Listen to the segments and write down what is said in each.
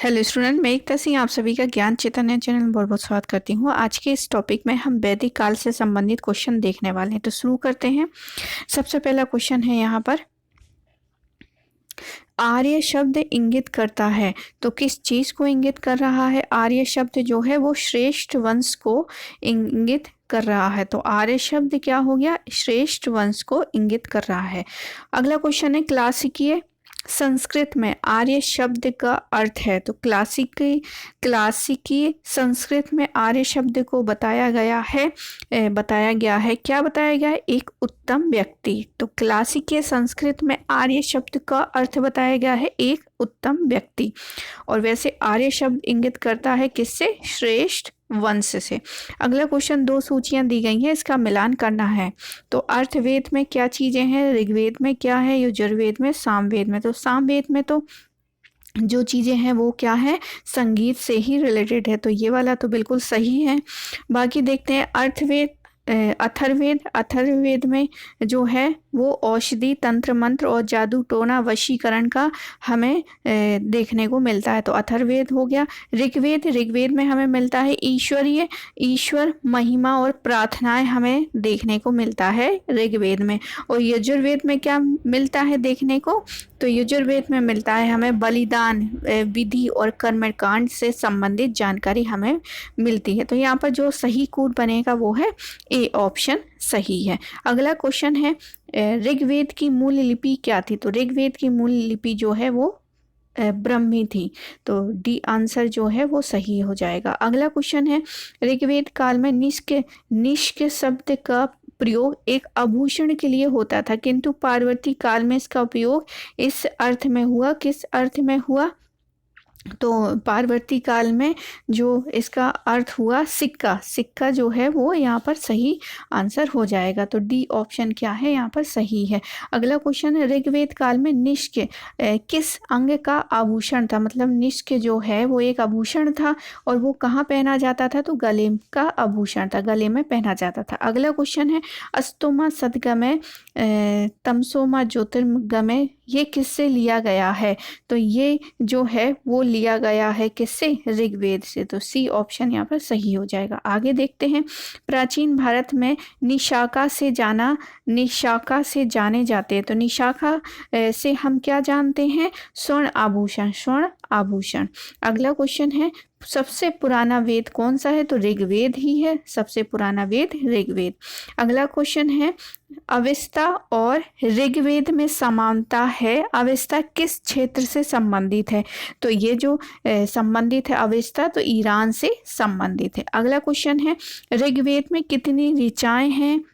Hello student, मैं एकता सिंह आप सभी का ज्ञान चैतन्य चैनल में बहुत बहुत स्वागत करती हूँ। आज के इस टॉपिक में हम वैदिक काल से संबंधित क्वेश्चन देखने वाले हैं, तो शुरू करते हैं। सबसे पहला क्वेश्चन है यहाँ पर, आर्य शब्द इंगित करता है, तो किस चीज को इंगित कर रहा है? आर्य शब्द जो है वो श्रेष्ठ वंश को इंगित कर रहा है, तो आर्य शब्द क्या हो गया? श्रेष्ठ वंश को इंगित कर रहा है। अगला क्वेश्चन है, क्लासिकीय संस्कृत में आर्य शब्द का अर्थ है, तो क्लासिकी संस्कृत में आर्य शब्द को बताया गया है क्या बताया गया है? एक उत्तम व्यक्ति। तो क्लासिकीय संस्कृत में आर्य शब्द का अर्थ बताया गया है एक उत्तम व्यक्ति। और वैसे आर्य शब्द इंगित करता है किससे? श्रेष्ठ वंश से। अगला क्वेश्चन, दो सूचियां दी गई हैं, इसका मिलान करना है। तो अर्थवेद में क्या चीजें हैं? ऋग्वेद में क्या है? यजुर्वेद में, सामवेद में। तो सामवेद में तो जो चीज़ें हैं वो क्या है? संगीत से ही रिलेटेड है, तो ये वाला तो बिल्कुल सही है। बाकी देखते हैं अथर्ववेद में जो है वो औषधि, तंत्र मंत्र और जादू टोना वशीकरण का हमें देखने को मिलता है, तो अथर्ववेद हो गया। ऋग्वेद में हमें मिलता है ईश्वर महिमा और प्रार्थनाएं हमें देखने को मिलता है ऋग्वेद में। और यजुर्वेद में क्या मिलता है देखने को? तो यजुर्वेद में मिलता है हमें बलिदान, विधि और कर्मकांड से संबंधित जानकारी हमें मिलती है। तो यहाँ पर जो सही कूट बनेगा वो है ए ऑप्शन सही है। अगला क्वेश्चन है, ऋग्वेद की मूल लिपि क्या थी? तो ऋग्वेद की मूल लिपि जो है वो ब्रह्मी थी, तो डी आंसर जो है वो सही हो जाएगा। अगला क्वेश्चन है, ऋग्वेद काल में निष्क शब्द का प्रयोग एक आभूषण के लिए होता था, किंतु पार्वती काल में इसका उपयोग इस अर्थ में हुआ। किस अर्थ में हुआ? तो पार्वती काल में जो इसका अर्थ हुआ सिक्का जो है वो यहाँ पर सही आंसर हो जाएगा, तो डी ऑप्शन क्या है यहाँ पर सही है। अगला क्वेश्चन है, ऋग्वेद काल में निष्क किस अंग का आभूषण था? मतलब निष्क जो है वो एक आभूषण था और वो कहाँ पहना जाता था? तो गले का आभूषण था, गले में पहना जाता था। अगला क्वेश्चन है, अस्तोमा सदगमय तमसोमा ज्योतिर्गमय, ये किससे लिया गया है? तो ये जो है वो लिया गया है किससे? ऋग्वेद से, तो सी ऑप्शन यहाँ पर सही हो जाएगा। आगे देखते हैं, प्राचीन भारत में निशाखा से जाने जाते हैं, तो निशाखा से हम क्या जानते हैं? स्वर्ण आभूषण। अगला क्वेश्चन है, सबसे पुराना वेद कौन सा है? तो ऋग्वेद ही है, सबसे पुराना वेद ऋग्वेद। अगला क्वेश्चन है, अवेस्ता और ऋग्वेद में समानता है, अवेस्ता किस क्षेत्र से संबंधित है? तो ये जो संबंधित है अवेस्ता, तो ईरान से संबंधित है। अगला क्वेश्चन है, ऋग्वेद में कितनी ऋचाएं हैं?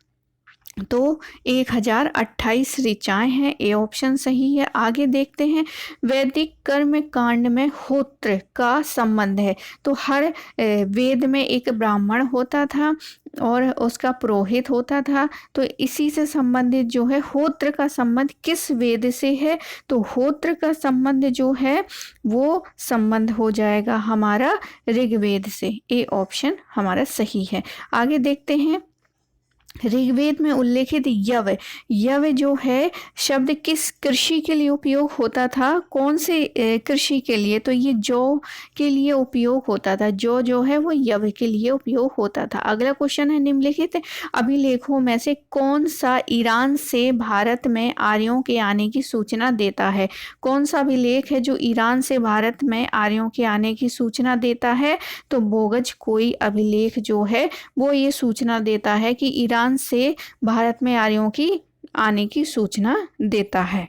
तो 1028 ऋचाएं हैं, ए ऑप्शन सही है। आगे देखते हैं, वैदिक कर्म कांड में होत्र का संबंध है, तो हर वेद में एक ब्राह्मण होता था और उसका पुरोहित होता था, तो इसी से संबंधित जो है होत्र का संबंध किस वेद से है? तो होत्र का संबंध जो है वो संबंध हो जाएगा हमारा ऋग्वेद से, ए ऑप्शन हमारा सही है। आगे देखते हैं, ऋग्वेद में उल्लेखित यव जो है शब्द किस कृषि के लिए उपयोग होता था? कौन से कृषि के लिए? तो ये जौ के लिए उपयोग होता था, जो है वो यव के लिए उपयोग होता था। अगला क्वेश्चन है, निम्नलिखित अभिलेखों में से कौन सा ईरान से भारत में आर्यों के आने की सूचना देता है? कौन सा अभिलेख है जो ईरान से भारत में आर्यों के आने की सूचना देता है? तो बोगज कोई अभिलेख जो है वो ये सूचना देता है कि ईरान से भारत में आर्यों की आने की सूचना देता है।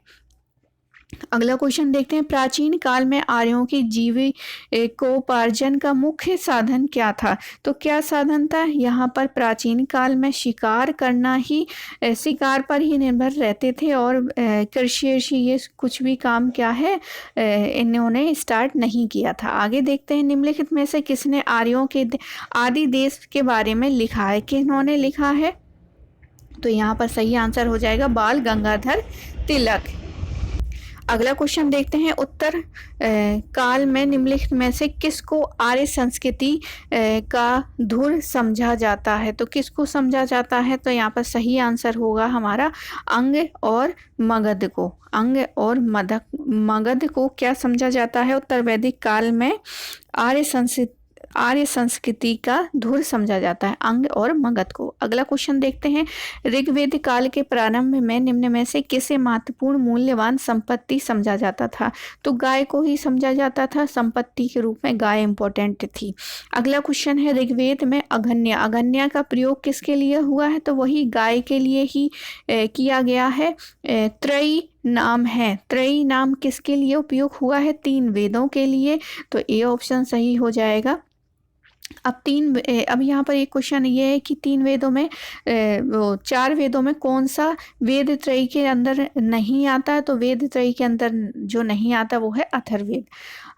अगला क्वेश्चन देखते हैं, प्राचीन काल में आर्यों की जीविकोपार्जन का मुख्य साधन क्या था? तो क्या साधन था? यहाँ पर प्राचीन काल में शिकार पर ही निर्भर रहते थे और कृषि ये कुछ भी काम क्या है इन्होंने स्टार्ट नहीं किया था। आगे देखते हैं, निम्नलिखित में से किसने आर्यों के आदि देश के बारे में लिखा है? किन्होंने लिखा है? तो यहाँ पर सही आंसर हो जाएगा बाल गंगाधर तिलक। अगला क्वेश्चन देखते हैं, उत्तर काल में निम्नलिखित में से किसको आर्य संस्कृति का धुर समझा जाता है? तो किसको समझा जाता है? तो यहाँ पर सही आंसर होगा हमारा अंग और मगध को। अंग और मगध को क्या समझा जाता है? उत्तर वैदिक काल में आर्य संस्कृति का धुर समझा जाता है, अंग और मगध को। अगला क्वेश्चन देखते हैं, ऋग्वेद काल के प्रारंभ में निम्न में से किसे महत्वपूर्ण मूल्यवान संपत्ति समझा जाता था? तो गाय को ही समझा जाता था, संपत्ति के रूप में गाय इंपॉर्टेंट थी। अगला क्वेश्चन है, ऋग्वेद में अघन्या, अघन्या का प्रयोग किसके लिए हुआ है? तो वही गाय के लिए ही किया गया है। त्रयी नाम है, त्रयी नाम किसके लिए उपयोग हुआ है? 3 वेदों के लिए। तो ए ऑप्शन सही हो जाएगा। अब यहाँ पर एक क्वेश्चन ये है कि 3 वेदों में 4 वेदों में कौन सा वेद त्रयी के अंदर नहीं आता? तो वेद त्रयी के अंदर जो नहीं आता वो है अथर्ववेद।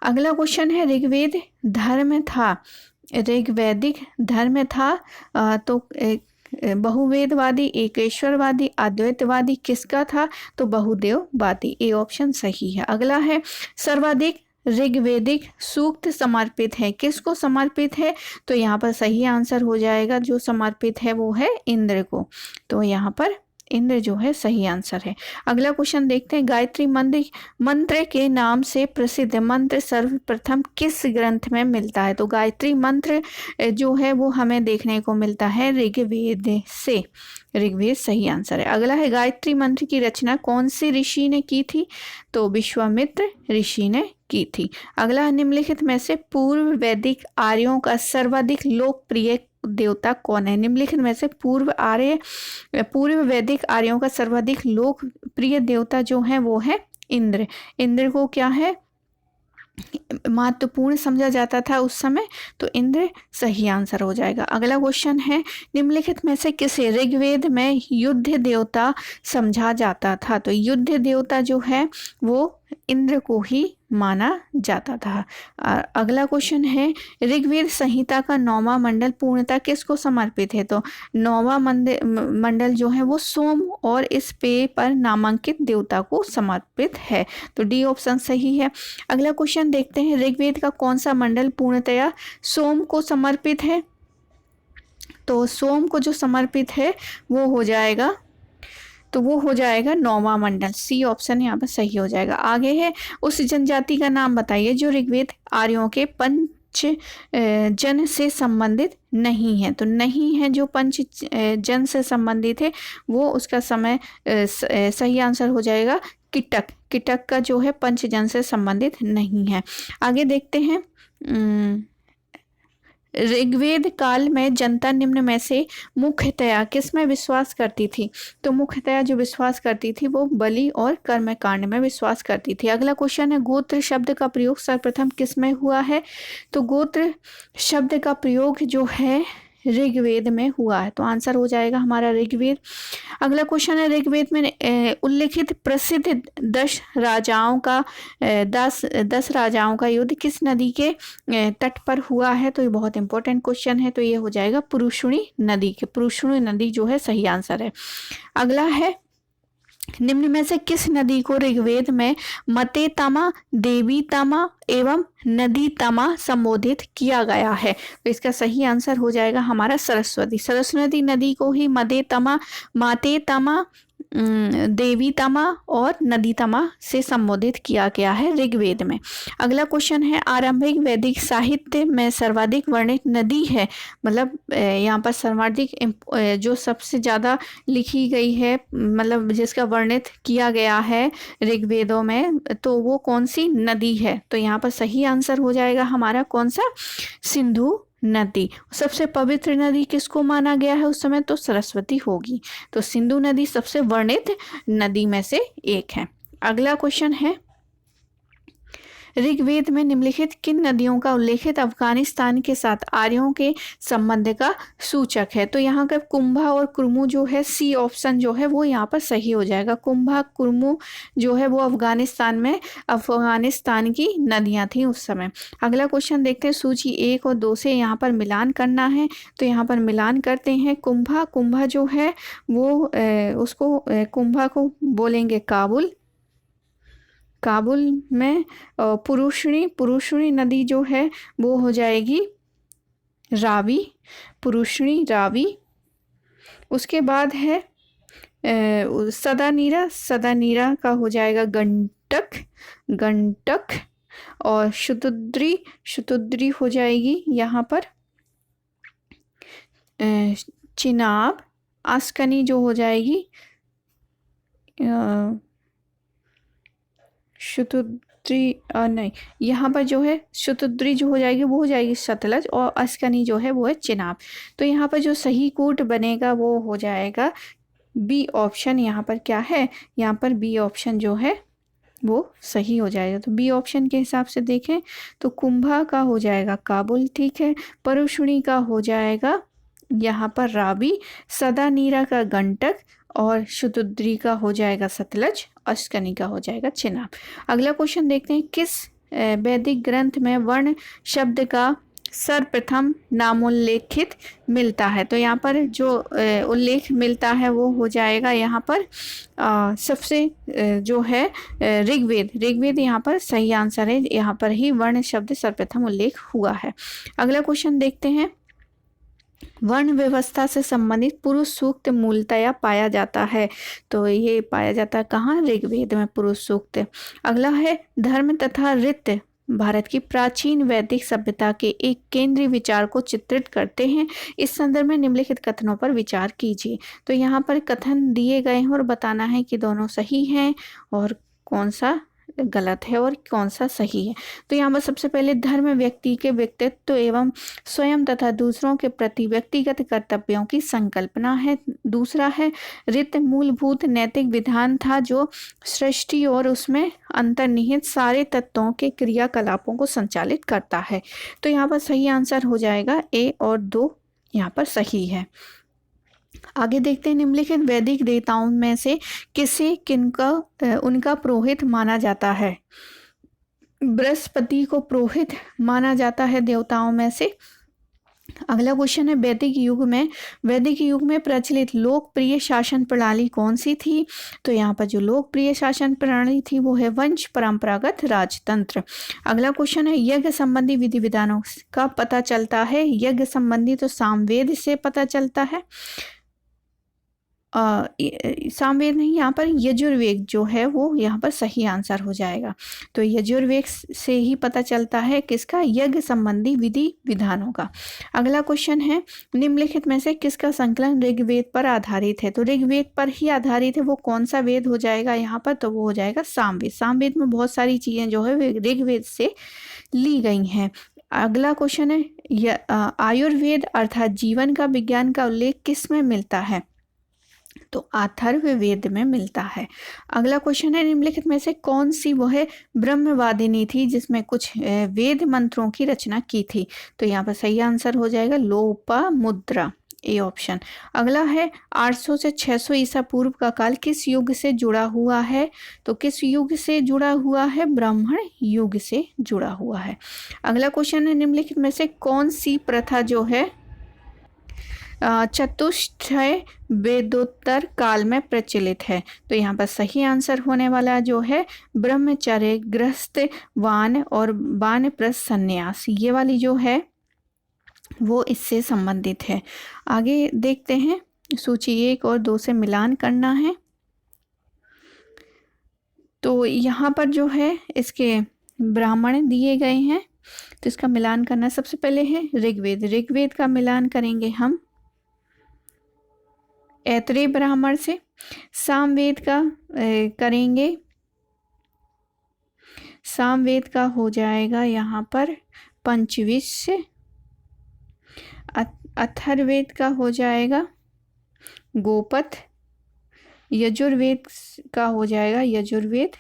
अगला क्वेश्चन है, ऋग्वेद धर्म था, ऋग्वैदिक धर्म था तो बहुवेदवादी, एकेश्वरवादी, अद्वैतवादी किसका था? तो बहुदेववादी। ए ऑप्शन सही है। अगला है, सर्वाधिक ऋग्वेदिक सूक्त समर्पित है, किसको समर्पित है? तो यहाँ पर सही आंसर हो जाएगा, जो समर्पित है वो है इंद्र को। तो यहाँ पर इंद्र जो है सही आंसर है। अगला क्वेश्चन देखते हैं, गायत्री मंत्र के नाम से प्रसिद्ध मंत्र सर्वप्रथम किस ग्रंथ में मिलता है? तो गायत्री मंत्र जो है वो हमें देखने को मिलता है ऋग्वेद से। ऋग्वेद सही आंसर है। अगला है, गायत्री मंत्र की रचना कौन से ऋषि ने की थी? तो विश्वामित्र ऋषि ने की थी। अगला, निम्नलिखित में से पूर्व वैदिक आर्यों का सर्वाधिक लोकप्रिय देवता कौन है? निम्नलिखित में से पूर्व वैदिक आर्यों का सर्वाधिक लोकप्रिय देवता जो है वो है इंद्र। इंद्र को क्या है, महत्वपूर्ण समझा जाता था उस समय, तो इंद्र सही आंसर हो जाएगा। अगला क्वेश्चन है, निम्नलिखित में से किसे ऋग्वेद में युद्ध देवता समझा जाता था? तो युद्ध देवता जो है वो इंद्र को ही माना जाता था। अगला क्वेश्चन है, ऋग्वेद संहिता का 9वां मंडल पूर्णतः किसको समर्पित है? तो 9वां मंडल जो है वो सोम और इस पेय पर नामांकित देवता को समर्पित है। तो डी ऑप्शन सही है। अगला क्वेश्चन देखते हैं, ऋग्वेद का कौन सा मंडल पूर्णतया सोम को समर्पित है? तो सोम को जो समर्पित है वो हो जाएगा, तो वो हो जाएगा 9वां मंडल। सी ऑप्शन यहाँ पर सही हो जाएगा। आगे है, उस जनजाति का नाम बताइए जो ऋग्वेद आर्यों के पंच जन से संबंधित नहीं है। तो नहीं है जो पंच जन से संबंधित है वो उसका समय सही आंसर हो जाएगा किटक। किटक का जो है पंच जन से संबंधित नहीं है। आगे देखते हैं, ऋग्वेद काल में जनता निम्न में से मुख्यतया किस में विश्वास करती थी? तो मुख्यतया जो विश्वास करती थी वो बलि और कर्मकांड में विश्वास करती थी। अगला क्वेश्चन है, गोत्र शब्द का प्रयोग सर्वप्रथम किस में हुआ है? तो गोत्र शब्द का प्रयोग जो है ऋग्वेद में हुआ है, तो आंसर हो जाएगा हमारा ऋग्वेद। अगला क्वेश्चन है, ऋग्वेद में उल्लिखित प्रसिद्ध 10 राजाओं का युद्ध किस नदी के तट पर हुआ है? तो ये बहुत इंपॉर्टेंट क्वेश्चन है, तो ये हो जाएगा पुरुषुणी नदी के। पुरुषुणी नदी जो है सही आंसर है। अगला है, निम्न में से किस नदी को ऋग्वेद में मते तमा, देवी तमा एवं नदी तमा संबोधित किया गया है? तो इसका सही आंसर हो जाएगा हमारा सरस्वती। सरस्वती नदी को ही मदे तमा, माते तमा, देवी तमा और नदी तमा से संबोधित किया गया है ऋग्वेद में। अगला क्वेश्चन है, आरंभिक वैदिक साहित्य में सर्वाधिक वर्णित नदी है, मतलब यहाँ पर सर्वाधिक जो सबसे ज़्यादा लिखी गई है, मतलब जिसका वर्णित किया गया है ऋग्वेदों में, तो वो कौन सी नदी है? तो यहाँ पर सही आंसर हो जाएगा हमारा कौन सा? सिंधु नदी। सबसे पवित्र नदी किसको माना गया है उस समय? तो सरस्वती होगी। तो सिंधु नदी सबसे वर्णित नदी में से एक है। अगला क्वेश्चन है, ऋग्वेद में निम्नलिखित किन नदियों का उल्लेखित अफगानिस्तान के साथ आर्यों के संबंध का सूचक है? तो यहाँ का कुंभा और कुर्मू जो है, सी ऑप्शन जो है वो यहाँ पर सही हो जाएगा। कुंभा कुर्मू जो है वो अफगानिस्तान की नदियाँ थी उस समय। अगला क्वेश्चन देखते हैं, सूची 1 और 2 से यहाँ पर मिलान करना है, तो यहाँ पर मिलान करते हैं। कुंभा जो है वो कुंभा को बोलेंगे काबुल, काबुल में पुरुषणी नदी जो है वो हो जाएगी रावी, पुरुषणी रावी। उसके बाद है सदानीरा का हो जाएगा गंडक। और शुतुद्री हो जाएगी यहाँ पर चिनाब। आस्कनी जो हो जाएगी नहीं, यहाँ पर जो है शुतुद्री जो हो जाएगी वो हो जाएगी सतलज, और अस्कनी जो है वो है चिनाब। तो यहाँ पर जो सही कूट बनेगा वो हो जाएगा बी ऑप्शन। यहाँ पर क्या है, यहाँ पर बी ऑप्शन जो है वो सही हो जाएगा। तो बी ऑप्शन के हिसाब से देखें तो कुंभा का हो जाएगा काबुल, ठीक है। परुष्णी का हो जाएगा यहाँ पर रावी, सदानीरा का गंडक, और शुतुद्री का हो जाएगा सतलज, अस्कनी का हो जाएगा चिनाब। अगला क्वेश्चन देखते हैं, किस वैदिक ग्रंथ में वर्ण शब्द का सर्वप्रथम नामोल्लेखित मिलता है? तो यहाँ पर जो उल्लेख मिलता है वो हो जाएगा यहाँ पर सबसे जो है ऋग्वेद यहाँ पर सही आंसर है। यहाँ पर ही वर्ण शब्द सर्वप्रथम उल्लेख हुआ है। अगला क्वेश्चन देखते हैं, वर्ण व्यवस्था से संबंधित पुरुष सूक्त मूलतया पाया जाता है। तो ये पाया जाता है कहाँ? ऋग्वेद में पुरुष सूक्त। अगला है, धर्म तथा रीत भारत की प्राचीन वैदिक सभ्यता के एक केंद्रीय विचार को चित्रित करते हैं। इस संदर्भ में निम्नलिखित कथनों पर विचार कीजिए। तो यहाँ पर कथन दिए गए हैं और बताना है कि दोनों सही हैं और कौन सा गलत है और कौन सा सही है। तो यहाँ पर सबसे पहले धर्म व्यक्ति के व्यक्तित्व एवं स्वयं तथा दूसरों के प्रति व्यक्तिगत कर्तव्यों की संकल्पना है। दूसरा है, रीत मूलभूत नैतिक विधान था जो सृष्टि और उसमें अंतर्निहित सारे तत्वों के क्रियाकलापों को संचालित करता है। तो यहाँ पर सही आंसर हो जाएगा ए और 2 यहाँ पर सही है। आगे देखते हैं, निम्नलिखित वैदिक देवताओं में से किनका उनका पुरोहित माना जाता है? बृहस्पति को पुरोहित माना जाता है देवताओं में से। अगला क्वेश्चन है, वैदिक युग में प्रचलित लोकप्रिय शासन प्रणाली कौन सी थी? तो यहाँ पर जो लोकप्रिय शासन प्रणाली थी वो है वंश परंपरागत राजतंत्र। अगला क्वेश्चन है, यज्ञ संबंधी विधि विधानों का पता चलता है? यज्ञ संबंधी तो सामवेद से पता चलता है। सामवेद नहीं, यहाँ पर यजुर्वेद जो है वो यहाँ पर सही आंसर हो जाएगा। तो यजुर्वेद से ही पता चलता है किसका? यज्ञ संबंधी विधि विधानों का। अगला क्वेश्चन है, निम्नलिखित में से किसका संकलन ऋग्वेद पर आधारित है? तो ऋग्वेद पर ही आधारित है, वो कौन सा वेद हो जाएगा यहाँ पर? तो वो हो जाएगा सामवेद। सामवेद में बहुत सारी चीज़ें जो है ऋग्वेद से ली गई हैं। अगला क्वेश्चन है, आयुर्वेद अर्थात जीवन का विज्ञान का उल्लेख किस में मिलता है? तो अथर्ववेद में मिलता है। अगला क्वेश्चन है, निम्नलिखित में से कौन सी वह ब्रह्मवादिनी थी जिसमें कुछ वेद मंत्रों की रचना की थी? तो यहाँ पर सही आंसर हो जाएगा लोपामुद्रा, ए ऑप्शन। अगला है, 800 से 600 ईसा पूर्व का काल किस युग से जुड़ा हुआ है? तो किस युग से जुड़ा हुआ है? ब्राह्मण युग से जुड़ा हुआ है। अगला क्वेश्चन है, निम्नलिखित में से कौन सी प्रथा जो है चतुष्टय वेदोत्तर काल में प्रचलित है? तो यहाँ पर सही आंसर होने वाला जो है ब्रह्मचर्य, गृहस्थ, वान और वानप्रस्थ संन्यास, ये वाली जो है वो इससे संबंधित है। आगे देखते हैं, सूची 1 और 2 से मिलान करना है। तो यहाँ पर जो है इसके ब्राह्मण दिए गए हैं, तो इसका मिलान करना सबसे पहले है ऋग्वेद का मिलान करेंगे हम ऐतरेय ब्राह्मण से। सामवेद का करेंगे, सामवेद का हो जाएगा यहाँ पर पंचविंश। अथर्ववेद का हो जाएगा गोपथ। यजुर्वेद का हो जाएगा यजुर्वेद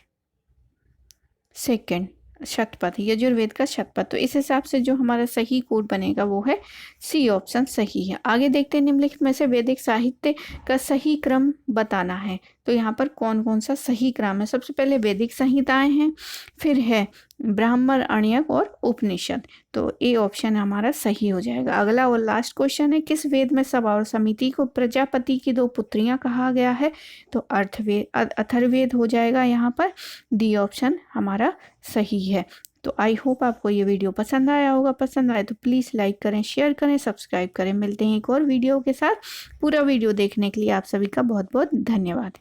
सेकंड शतपथ, यजुर्वेद का शतपथ। तो इस हिसाब से जो हमारा सही कोड बनेगा वो है सी ऑप्शन सही है। आगे देखते हैं, निम्नलिखित में से वैदिक साहित्य का सही क्रम बताना है। तो यहाँ पर कौन कौन सा सही क्रम है? सबसे पहले वैदिक संहिताएं हैं, फिर है ब्राह्मण, अर्ण्यक और उपनिषद। तो ए ऑप्शन हमारा सही हो जाएगा। अगला और लास्ट क्वेश्चन है, किस वेद में सभा और समिति को प्रजापति की 2 पुत्रियां कहा गया है? तो अथर्ववेद हो जाएगा यहाँ पर। डी ऑप्शन हमारा सही है। तो आई होप आपको ये वीडियो पसंद आया होगा। पसंद आए तो प्लीज़ लाइक करें, शेयर करें, सब्सक्राइब करें। मिलते हैं एक और वीडियो के साथ। पूरा वीडियो देखने के लिए आप सभी का बहुत बहुत धन्यवाद।